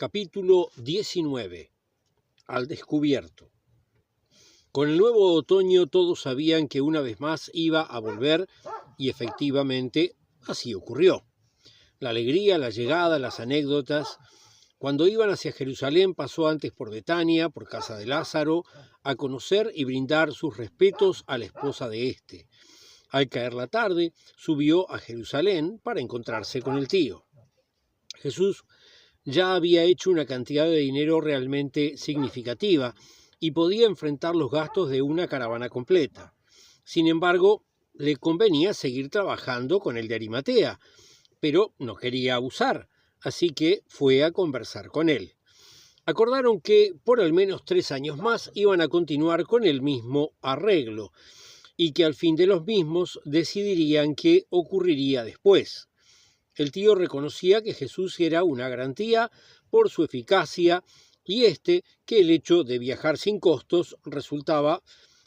Capítulo 19. Al descubierto. Con el nuevo otoño todos sabían que una vez más iba a volver y efectivamente así ocurrió. La alegría, la llegada, las anécdotas. Cuando iban hacia Jerusalén pasó antes por Betania, por casa de Lázaro, a conocer y brindar sus respetos a la esposa de éste. Al caer la tarde, subió a Jerusalén para encontrarse con el tío. Jesús ya había hecho una cantidad de dinero realmente significativa y podía enfrentar los gastos de una caravana completa. Sin embargo, le convenía seguir trabajando con el de Arimatea, pero no quería abusar, así que fue a conversar con él. Acordaron que por al menos 3 años más iban a continuar con el mismo arreglo y que al fin de los mismos decidirían qué ocurriría después. El tío reconocía que Jesús era una garantía por su eficacia y que el hecho de viajar sin costos resultaba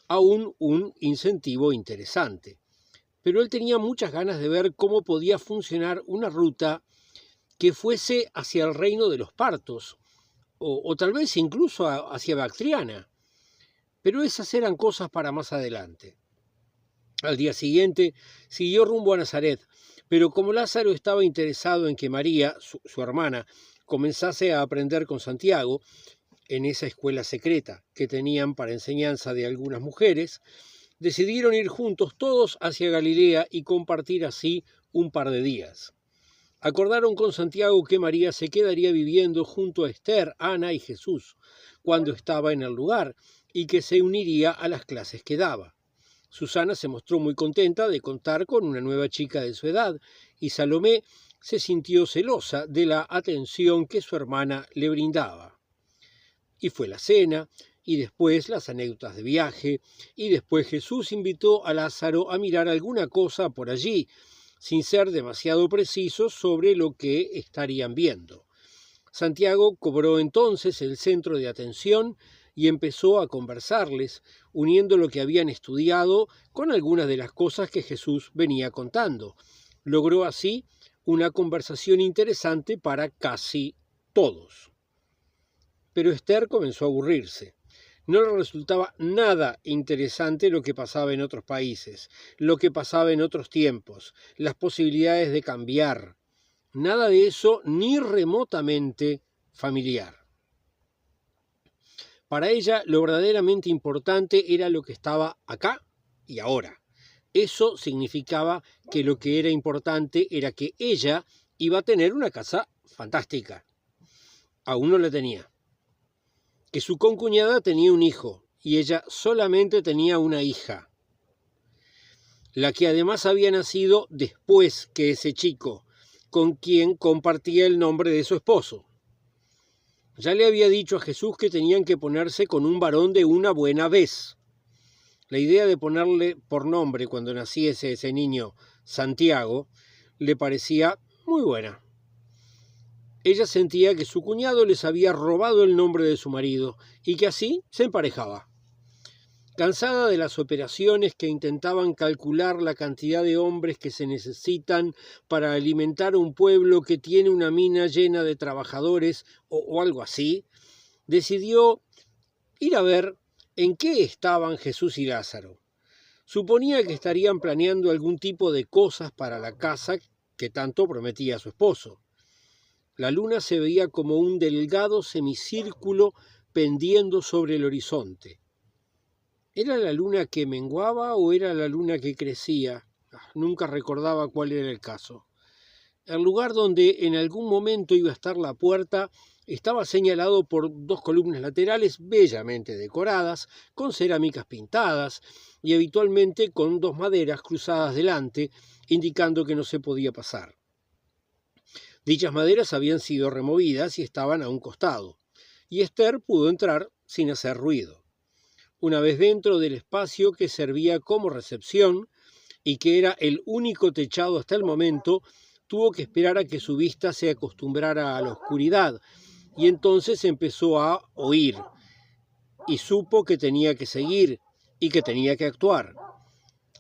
aún un incentivo interesante. Pero él tenía muchas ganas de ver cómo podía funcionar una ruta que fuese hacia el reino de los partos, o tal vez incluso hacia Bactriana. Pero esas eran cosas para más adelante. Al día siguiente siguió rumbo a Nazaret, pero como Lázaro estaba interesado en que María, su hermana, comenzase a aprender con Santiago, en esa escuela secreta que tenían para enseñanza de algunas mujeres, decidieron ir juntos todos hacia Galilea y compartir así un par de días. Acordaron con Santiago que María se quedaría viviendo junto a Esther, Ana y Jesús cuando estaba en el lugar y que se uniría a las clases que daba. Susana se mostró muy contenta de contar con una nueva chica de su edad y Salomé se sintió celosa de la atención que su hermana le brindaba. Y fue la cena, y después las anécdotas de viaje, y después Jesús invitó a Lázaro a mirar alguna cosa por allí, sin ser demasiado precisos sobre lo que estarían viendo. Santiago cobró entonces el centro de atención y empezó a conversarles, uniendo lo que habían estudiado con algunas de las cosas que Jesús venía contando. Logró así una conversación interesante para casi todos. Pero Esther comenzó a aburrirse. No le resultaba nada interesante lo que pasaba en otros países, lo que pasaba en otros tiempos, las posibilidades de cambiar. Nada de eso ni remotamente familiar. Para ella, lo verdaderamente importante era lo que estaba acá y ahora. Eso significaba que lo que era importante era que ella iba a tener una casa fantástica. Aún no la tenía. Que su concuñada tenía un hijo y ella solamente tenía una hija. La que además había nacido después que ese chico, con quien compartía el nombre de su esposo. Ya le había dicho a Jesús que tenían que ponerse con un varón de una buena vez. La idea de ponerle por nombre cuando naciese ese niño Santiago le parecía muy buena. Ella sentía que su cuñado les había robado el nombre de su marido y que así se emparejaba. Cansada de las operaciones que intentaban calcular la cantidad de hombres que se necesitan para alimentar un pueblo que tiene una mina llena de trabajadores o algo así, decidió ir a ver en qué estaban Jesús y Lázaro. Suponía que estarían planeando algún tipo de cosas para la casa que tanto prometía a su esposo. La luna se veía como un delgado semicírculo pendiendo sobre el horizonte. ¿Era la luna que menguaba o era la luna que crecía? Nunca recordaba cuál era el caso. El lugar donde en algún momento iba a estar la puerta estaba señalado por 2 columnas laterales bellamente decoradas, con cerámicas pintadas y habitualmente con 2 maderas cruzadas delante, indicando que no se podía pasar. Dichas maderas habían sido removidas y estaban a un costado, y Esther pudo entrar sin hacer ruido. Una vez dentro del espacio que servía como recepción y que era el único techado hasta el momento, tuvo que esperar a que su vista se acostumbrara a la oscuridad y entonces empezó a oír y supo que tenía que seguir y que tenía que actuar.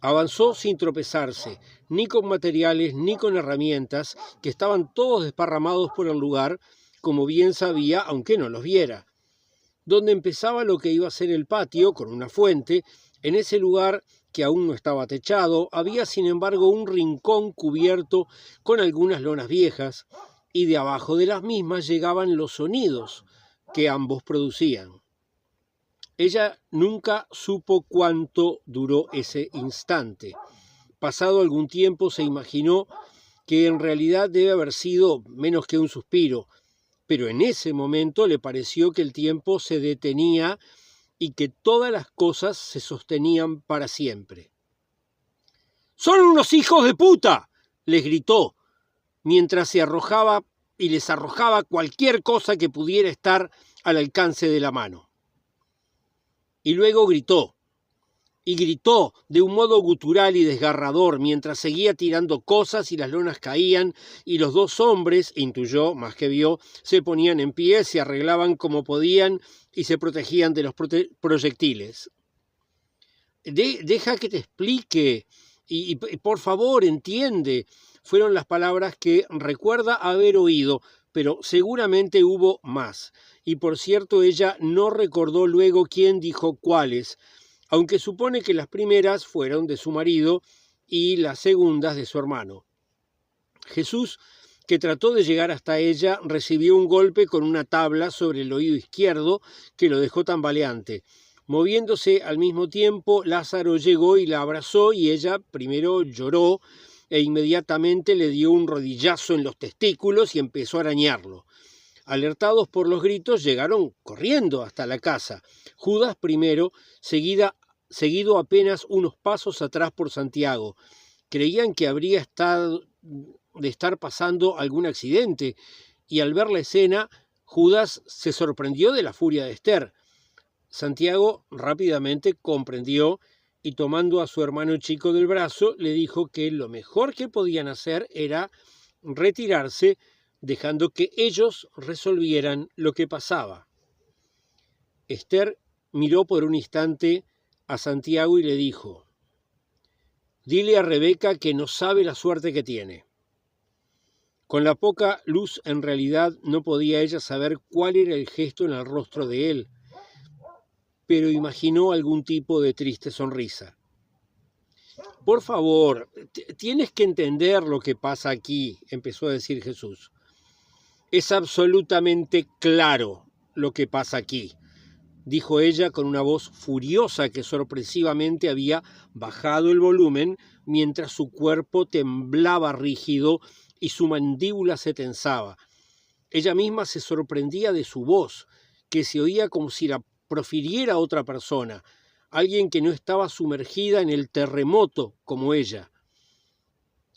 Avanzó sin tropezarse, ni con materiales ni con herramientas, que estaban todos desparramados por el lugar, como bien sabía, aunque no los viera. Donde empezaba lo que iba a ser el patio, con una fuente, en ese lugar que aún no estaba techado, había sin embargo un rincón cubierto con algunas lonas viejas, y de abajo de las mismas llegaban los sonidos que ambos producían. Ella nunca supo cuánto duró ese instante. Pasado algún tiempo se imaginó que en realidad debe haber sido menos que un suspiro, pero en ese momento le pareció que el tiempo se detenía y que todas las cosas se sostenían para siempre. ¡Son unos hijos de puta!, les gritó, mientras se arrojaba y les arrojaba cualquier cosa que pudiera estar al alcance de la mano. Y luego gritó de un modo gutural y desgarrador, mientras seguía tirando cosas y las lonas caían, y los dos hombres, intuyó más que vio, se ponían en pie, se arreglaban como podían y se protegían de los proyectiles. Deja que te explique, y por favor entiende, fueron las palabras que recuerda haber oído, pero seguramente hubo más. Y por cierto, ella no recordó luego quién dijo cuáles, aunque supone que las primeras fueron de su marido y las segundas de su hermano. Jesús, que trató de llegar hasta ella, recibió un golpe con una tabla sobre el oído izquierdo que lo dejó tambaleante. Moviéndose al mismo tiempo, Lázaro llegó y la abrazó, y ella primero lloró e inmediatamente le dio un rodillazo en los testículos y empezó a arañarlo. Alertados por los gritos, llegaron corriendo hasta la casa. Judas primero, seguido apenas unos pasos atrás por Santiago. Creían que habría de estar pasando algún accidente, y al ver la escena, Judas se sorprendió de la furia de Esther. Santiago rápidamente comprendió y, tomando a su hermano chico del brazo, le dijo que lo mejor que podían hacer era retirarse, dejando que ellos resolvieran lo que pasaba. Esther miró por un instante a Santiago y le dijo: «Dile a Rebeca que no sabe la suerte que tiene». Con la poca luz, en realidad, no podía ella saber cuál era el gesto en el rostro de él, pero imaginó algún tipo de triste sonrisa. «Por favor, tienes que entender lo que pasa aquí», empezó a decir Jesús. «Es absolutamente claro lo que pasa aquí», dijo ella con una voz furiosa que sorpresivamente había bajado el volumen mientras su cuerpo temblaba rígido y su mandíbula se tensaba. Ella misma se sorprendía de su voz, que se oía como si la profiriera otra persona, alguien que no estaba sumergida en el terremoto como ella.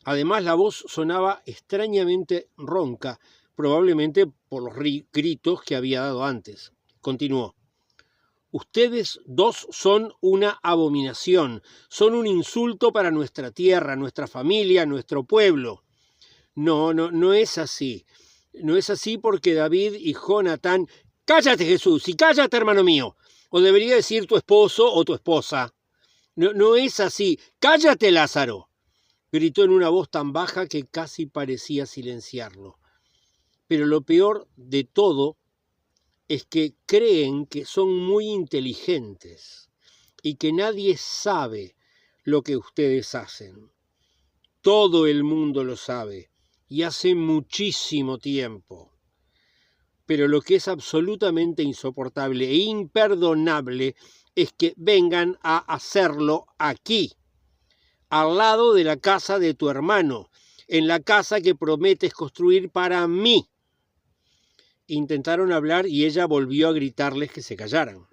Además, la voz sonaba extrañamente ronca, probablemente por los gritos que había dado antes. Continuó: «Ustedes dos son una abominación, son un insulto para nuestra tierra, nuestra familia, nuestro pueblo». No es así. No es así porque David y Jonatán... «¡Cállate, Jesús! Y cállate, hermano mío! O debería decir tu esposo o tu esposa». No es así. «¡Cállate, Lázaro!», gritó en una voz tan baja que casi parecía silenciarlo. Pero lo peor de todo es que creen que son muy inteligentes y que nadie sabe lo que ustedes hacen. Todo el mundo lo sabe, y hace muchísimo tiempo. Pero lo que es absolutamente insoportable e imperdonable es que vengan a hacerlo aquí, al lado de la casa de tu hermano, en la casa que prometes construir para mí». Intentaron hablar y ella volvió a gritarles que se callaran.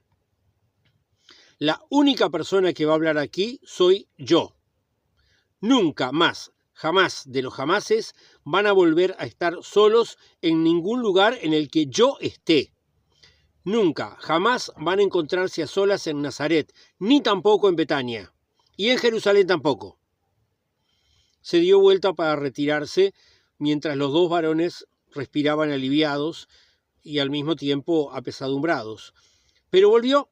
«La única persona que va a hablar aquí soy yo. Nunca más, jamás de los jamases, van a volver a estar solos en ningún lugar en el que yo esté. Nunca, jamás van a encontrarse a solas en Nazaret, ni tampoco en Betania, y en Jerusalén tampoco». Se dio vuelta para retirarse, mientras los dos varones respiraban aliviados y al mismo tiempo apesadumbrados. Pero volvió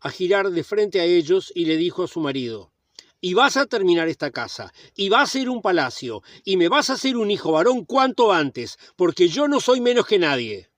a girar de frente a ellos y le dijo a su marido: «Y vas a terminar esta casa, y va a ser un palacio, y me vas a hacer un hijo varón cuanto antes, porque yo no soy menos que nadie».